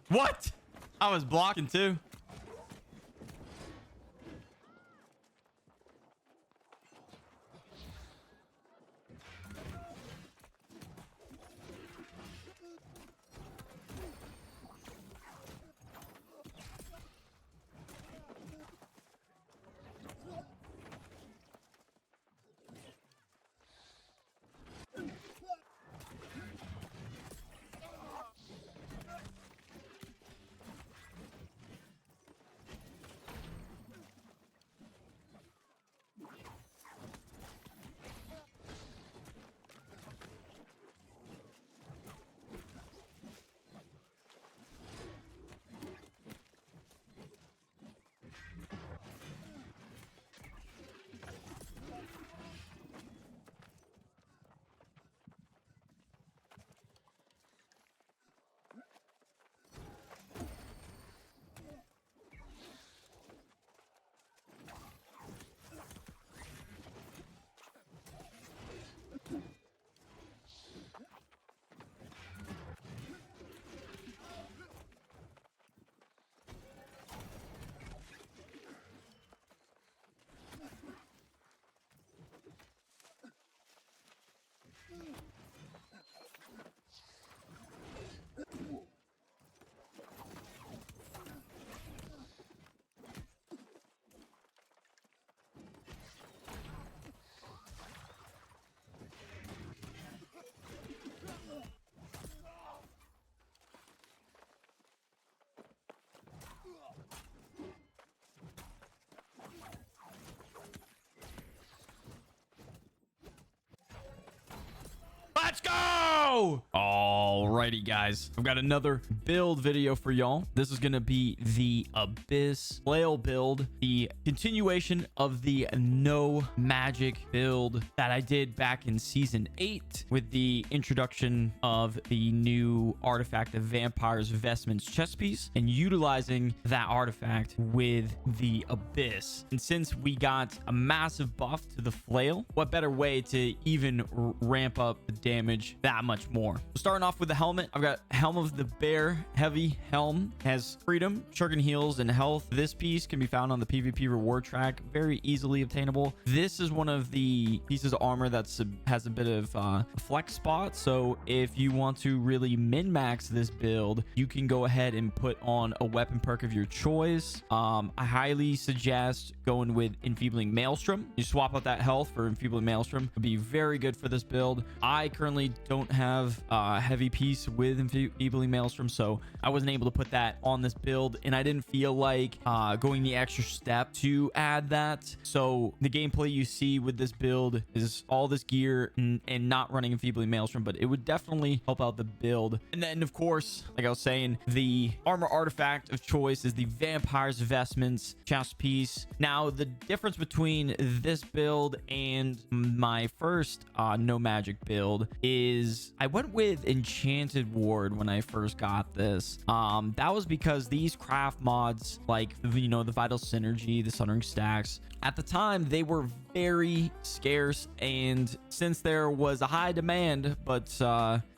What? I was blocking too. Let's go! Alrighty, guys. I've got another build video for y'all. This is going to be the Abyss Flail build, the continuation of the No Magic build that I did back in Season 8 with the introduction of the new artifact of Vampire's Vestments chest piece and utilizing that artifact with the Abyss. And since we got a massive buff to the Flail, what better way to even ramp up the damage that much more? Starting off with the helmet, I've got Helm of the Bear. Heavy helm has freedom, shuriken heals, and health. This piece can be found on the PvP reward track, very easily obtainable. This is one of the pieces of armor that's has a bit of a flex spot, so if you want to really min-max this build, you can go ahead and put on a weapon perk of your choice. I highly suggest going with Enfeebling Maelstrom. You swap out that health for Enfeebling Maelstrom. It'd be very good for this build. I currently don't have a heavy piece with Enfeebling Maelstrom, so I wasn't able to put that on this build, and I didn't feel like going the extra step to add that. So the gameplay you see with this build is all this gear and not running Enfeebling Maelstrom, but it would definitely help out the build. And then, of course, like I was saying, the armor artifact of choice is the Vampire's Vestments chest piece. Now, the difference between this build and my first No Magic build is I went with Enchanted Ward when I first got this. That was because these craft mods, like, you know, the Vital Synergy, the Sunring Stacks, at the time they were very scarce, and since there was a high demand but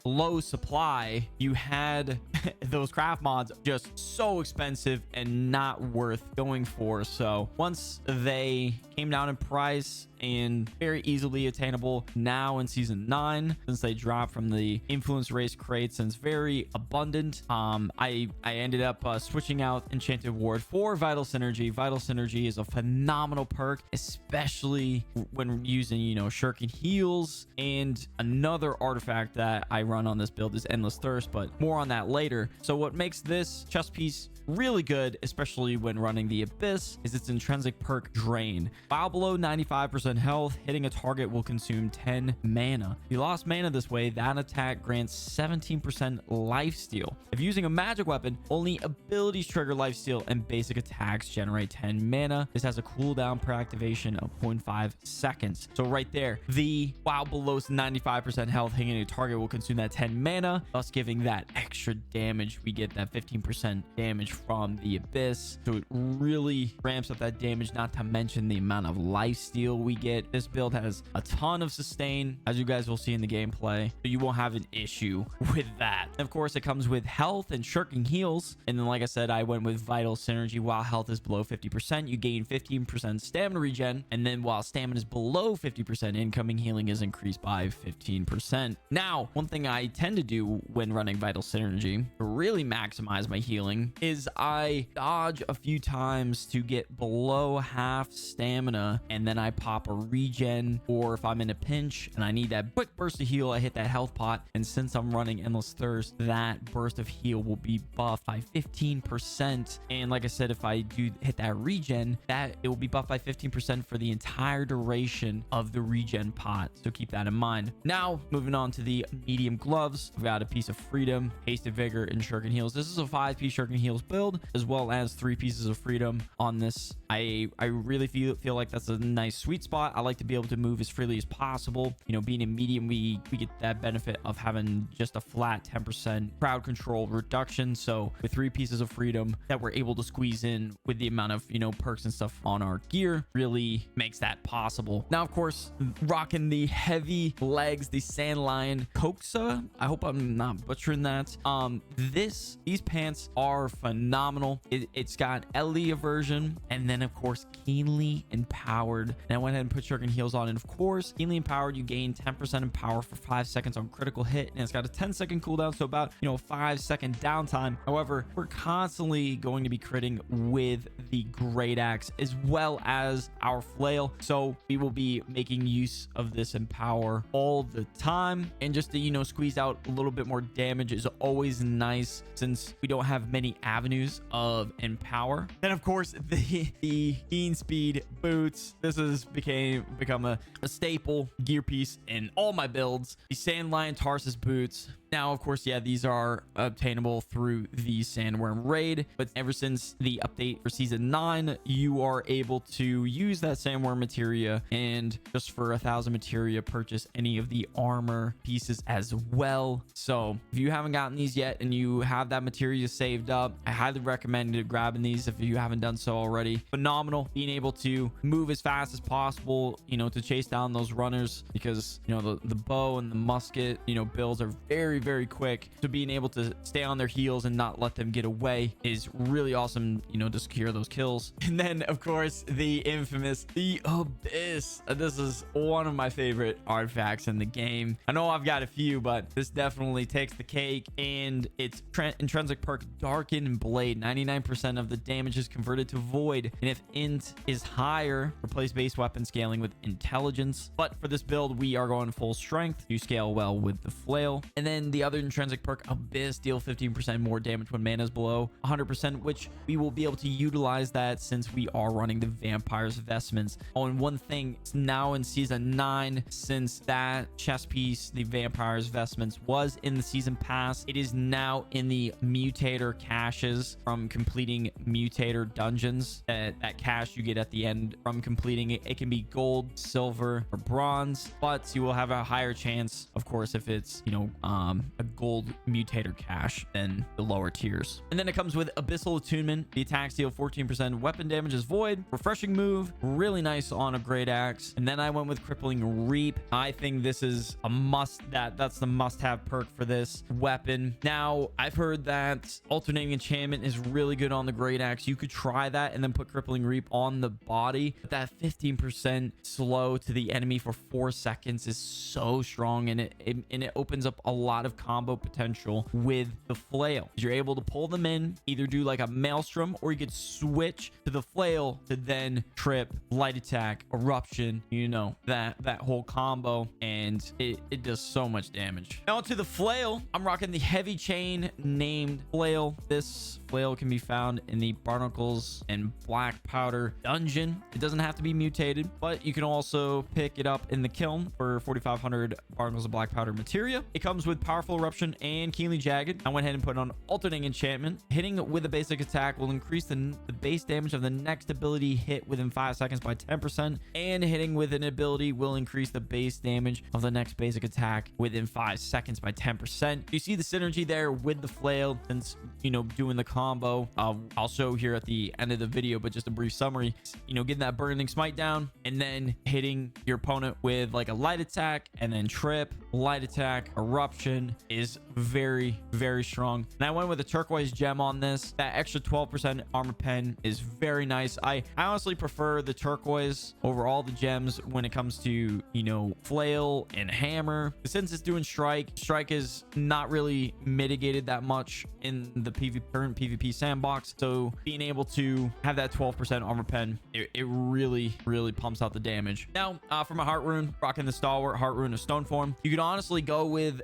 low supply, you had those craft mods just so expensive and not worth going for. So once they came down in price and very easily attainable now in Season 9, since they dropped from the Influence Race crates and it's very abundant, I ended up switching out Enchanted Ward for Vital Synergy. Vital Synergy is a phenomenal perk, especially when using, you know, shuriken heals. And another artifact that I run on this build is Endless Thirst, but more on that later. So what makes this chest piece really good, especially when running the Abyss, is its intrinsic perk Drain. While below 95% health, hitting a target will consume 10 mana. If you lost mana this way, that attack grants 17% lifesteal. If using a magic weapon, only abilities trigger lifesteal and basic attacks generate 10 mana. This has a cooldown cooldown per activation of 0.5 seconds. So right there, the while below 95% health, hitting a target will consume that 10 mana, thus giving that extra damage. We get that 15% damage from the Abyss. So it really ramps up that damage, not to mention the amount of lifesteal we get. This build has a ton of sustain, as you guys will see in the gameplay, so you won't have an issue with that. And of course, it comes with health and shirking heals. And then, like I said, I went with vital synergy. While health is below 50%, you gain 15% stamina regen. And then while stamina is below 50%, incoming healing is increased by 15%. Now, one thing I tend to do when running vital synergy to really maximize my healing is I dodge a few times to get below half stamina, and then I pop a regen. Or if I'm in a pinch and I need that quick burst of heal, I hit that health pot. And since I'm running Endless Thirst, that burst of heal will be buffed by 15%. And like I said, if I do hit that regen, that it will be buffed by 15% for the entire duration of the regen pot. So keep that in mind. Now, moving on to the medium gloves, I've got a piece of freedom, hasted vigor, and shuriken heals. This is a 5-piece shuriken heals build, as well as 3 pieces of freedom on this. I really feel like that's a nice sweet spot. I like to be able to move as freely as possible. You know, being in medium, we get that benefit of having just a flat 10% crowd control reduction. So with 3 pieces of freedom that we're able to squeeze in with the amount of, you know, perks and stuff on our gear, really makes that possible. Now, of course, rocking the heavy legs, the Sand Lion Coxa. I hope I'm not butchering that. These pants are phenomenal. It's got Ellie version, and then of course keenly empowered. And I went ahead and put shuriken heals on, and of course keenly empowered, you gain 10% in power for 5 seconds on critical hit, and it's got a 10-second cooldown, so about, you know, 5-second downtime. However, we're constantly going to be critting with the great axe as well as our flail, so we will be making use of this empower all the time. And just to, you know, squeeze out a little bit more damage is always nice, since we don't have many avenues of empower. Then of course the keen speed boots. This has become a staple gear piece in all my builds. The Sand Lion Tarsus boots. Now, of course, yeah, these are obtainable through the Sandworm raid, but ever since the update for season 9, you are able to use that Sandworm materia, and just for 1,000 materia, purchase any of the armor pieces as well. So if you haven't gotten these yet and you have that materia saved up, I highly recommend grabbing these if you haven't done so already. Phenomenal being able to move as fast as possible, you know, to chase down those runners, because, you know, the bow and the musket, you know, builds are very quick. So being able to stay on their heels and not let them get away is really awesome, you know, to secure those kills. And then of course the infamous the Abyss. This is one of my favorite artifacts in the game. I know I've got a few, but this definitely takes the cake. And its intrinsic perk Darken Blade, 99% of the damage is converted to void, and if int is higher, replace base weapon scaling with intelligence. But for this build, we are going full strength to scale well with the flail. And then the other intrinsic perk Abyss, deal 15% more damage when mana is below 100%, which we will be able to utilize that since we are running the Vampire's Vestments. Oh, and one thing, it's now in season 9, since that chest piece, the Vampire's Vestments, was in the season pass, it is now in the mutator caches from completing mutator dungeons. That cache you get at the end from completing it. It can be gold, silver, or bronze, but you will have a higher chance, of course, if it's, you know, a gold mutator cache than the lower tiers. And then it comes with Abyssal Attunement. The attacks deal 14% weapon damage is void. Refreshing move, really nice on a great axe. And then I went with Crippling Reap. I think this is a must. That's the must-have perk for this weapon. Now, I've heard that alternating enchantment is really good on the great axe. You could try that and then put Crippling Reap on the body. But that 15% slow to the enemy for 4 seconds is so strong, and it opens up a lot of combo potential with the flail. You're able to pull them in, either do like a maelstrom, or you could switch to the flail to then trip, light attack, eruption, you know, that whole combo, and it does so much damage. Now to the flail, I'm rocking the heavy chain named flail. This Flail can be found in the Barnacles and Black Powder dungeon. It doesn't have to be mutated, but you can also pick it up in the kiln for 4,500 Barnacles and Black Powder materia. It comes with Powerful Eruption and Keenly Jagged. I went ahead and put on Alternating Enchantment. Hitting with a basic attack will increase the base damage of the next ability hit within 5 seconds by 10%, and hitting with an ability will increase the base damage of the next basic attack within 5 seconds by 10%. You see the synergy there with the Flail, since, you know, doing the combo. I'll show here at the end of the video, but just a brief summary. You know, getting that Burning Smite down and then hitting your opponent with like a light attack and then trip, light attack, eruption is very, very strong. And I went with a turquoise gem on this. That extra 12% armor pen is very nice. I honestly prefer the turquoise over all the gems when it comes to, you know, Flail and hammer. Since it's doing strike is not really mitigated that much in the current PvP sandbox. So being able to have that 12% armor pen, it really, really pumps out the damage. Now, for my heart rune, rocking the stalwart heart rune of stone form. You could honestly go with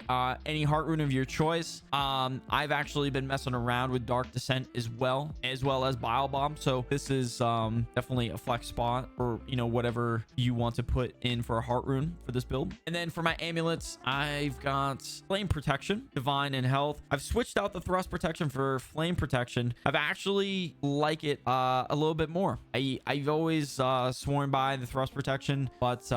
any heart rune of your choice. I've actually been messing around with Dark Descent as well as Bile Bomb. So this is definitely a flex spot for, you know, whatever you want to put in for a heart rune for this build. And then for my amulets, I've got Flame Protection, Divine, and Health. I've switched out the Thrust Protection for Flame Protection. I've actually like it a little bit more. I've always sworn by the Thrust Protection, but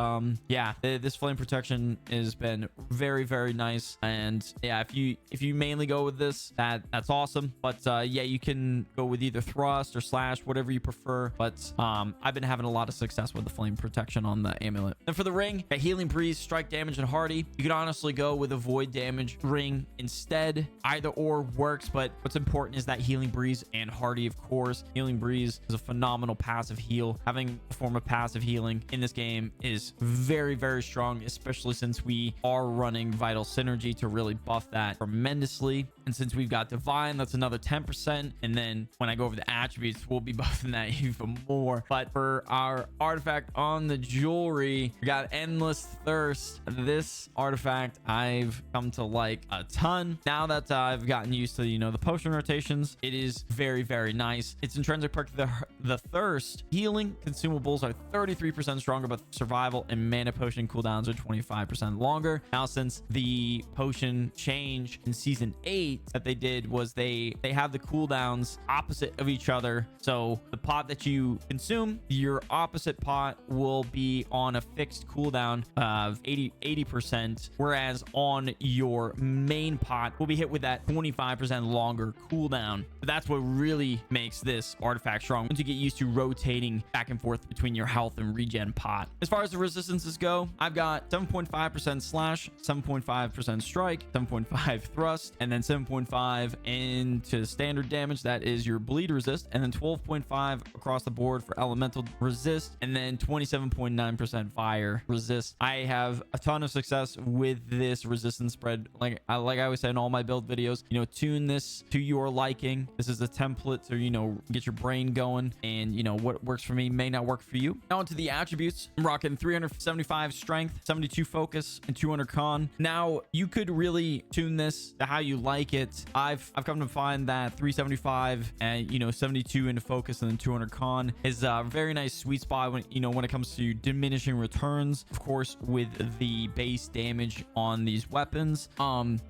yeah, this Flame Protection has been very, very nice. And yeah, if you mainly go with this, that's awesome. But yeah, you can go with either Thrust or Slash, whatever you prefer. But I've been having a lot of success with the Flame Protection on the amulet. And for the ring, got Healing Breeze, Strike Damage, and Hardy. You could honestly go with a Void Damage ring instead. Either or works, but what's important is that Healing Breeze and Hardy, of course. Healing Breeze is a phenomenal passive heal. Having a form of passive healing in this game is very, very strong, especially since we are running Vital Synergy to really buff that tremendously. And since we've got Divine, that's another 10%. And then when I go over the attributes, we'll be buffing that even more. But for our artifact on the jewelry, we got Endless Thirst. This artifact I've come to like a ton. Now that I've gotten used to, you know, the potion rotations, it is very, very nice. Its intrinsic perk, the Thirst healing consumables are 33% stronger, but survival and mana potion cooldowns are 25% longer. Now, since the potion change in season 8 that they did was they have the cooldowns opposite of each other. So the pot that you consume, your opposite pot will be on a fixed cooldown of 80%, whereas on your main pot will be hit with that 25% longer cooldown. But that's what really makes this artifact strong, once you get used to rotating back and forth between your health and regen pot. As far as the resistances go, I've got 7.5% slash, 7.5% strike, 7.5 thrust, and then 7.5 into standard damage. That is your bleed resist, and then 12.5 across the board for elemental resist, and then 27.9% fire resist. I have a ton of success with this resistance spread. Like I always say in all my build videos, you know, tune this to your liking. This is a template to, you know, get your brain going, and you know what works for me may not work for you. Now onto the attributes. I'm rocking 375 strength, 72 focus, and 200 con. Now you could really tune this to how you like it. I've come to find that 375 and, you know, 72 into focus and then 200 con is a very nice sweet spot when, you know, when it comes to diminishing returns, of course, with the base damage on these weapons.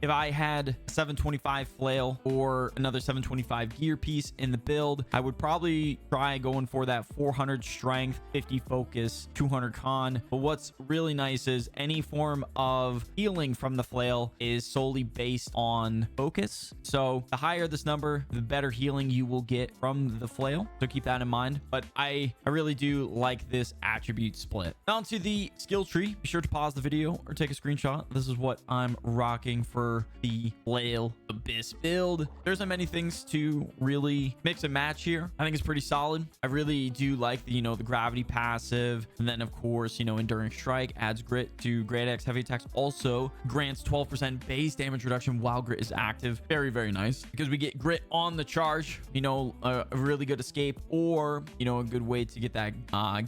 If I had a 725 flail or another 725 gear piece in the build, I would probably try going for that 400 strength, 50 focus, 200 con. But what's really nice is any form of healing from the flail is solely based on focus. So the higher this number, the better healing you will get from the flail. So keep that in mind. But I really do like this attribute split. Now to the skill tree. Be sure to pause the video or take a screenshot. This is what I'm rocking for the Flail Abyss build. There's not many things to really mix and match here. I think it's pretty solid. I really do like the, you know, the gravity passive. And then of course, you know, Enduring Strike adds grit to Great Axe heavy attacks. Also grants 12% base damage reduction while grit is active. Very, very nice, because we get grit on the charge, you know, a really good escape, or, you know, a good way to get that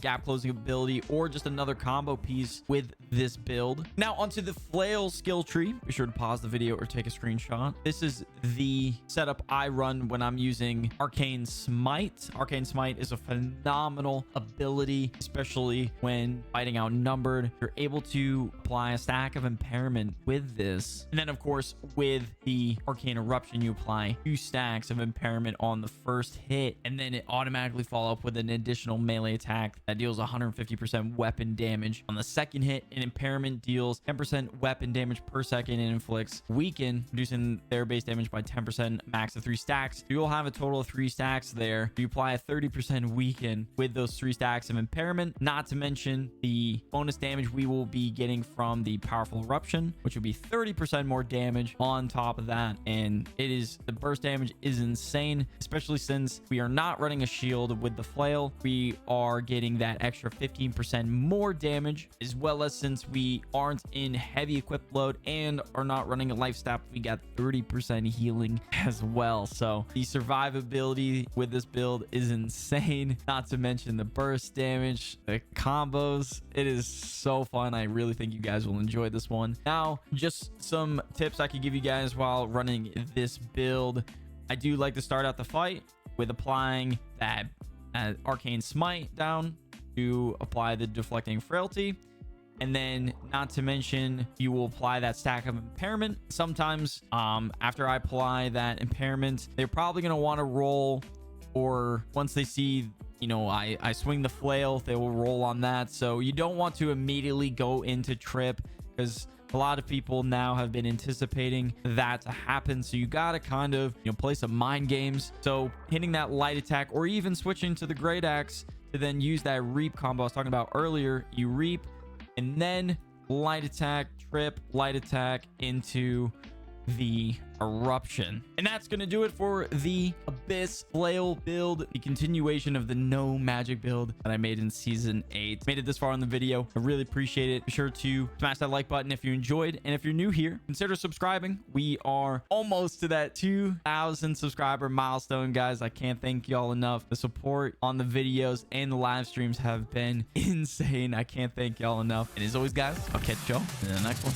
gap closing ability, or just another combo piece with this build. Now onto the Flail skill tree. Be sure to pause the video or take a screenshot. This is the setup I run when I'm using Arcane Smite. Arcane Smite is a phenomenal ability, especially when fighting outnumbered. You're able to apply a stack of impairment with this. And then, of course, with the Arcane Eruption, you apply 2 stacks of impairment on the first hit, and then it automatically follow up with an additional melee attack that deals 150% weapon damage. On the second hit, an impairment deals 10% weapon damage per second and inflicts weaken, reducing their base damage by 10%, max of 3 stacks. You'll have a total of 3 stacks there. You apply a 30% weaken with those 3 stacks of impairment, not to mention the bonus damage we will be getting from the powerful eruption, which will be 30% more damage on top of that. And the burst damage is insane, especially since we are not running a shield with the flail. We are getting that extra 15% more damage, as well as since we aren't in heavy equip load and are not running a lifesteal, we got 30% healing as well. So the survivability with this build is insane, not to mention the burst damage, the combos. It is so fun. I really think you guys will enjoy this one. Now, just some tips I could give you guys while running this build. I do like to start out the fight with applying that Arcane Smite down to apply the deflecting frailty. And then, not to mention, you will apply that stack of impairment. Sometimes after I apply that impairment, they're probably going to want to roll, or once they see, you know, I swing the flail, they will roll on that. So you don't want to immediately go into trip, because a lot of people now have been anticipating that to happen. So you got to kind of, you know, play some mind games. So hitting that light attack, or even switching to the great axe to then use that reap combo I was talking about earlier. You reap and then light attack, trip, light attack into the eruption. And that's gonna do it for the Abyss Flail build, the continuation of the No Magic build that I made in season 8. Made it this far in the video, I really appreciate it. Be sure to smash that like button if you enjoyed, and if you're new here, consider subscribing. We are almost to that 2,000 subscriber milestone, guys. I can't thank y'all enough. The support on the videos and the live streams have been insane. I can't thank y'all enough. And as always, guys, I'll catch y'all in the next one.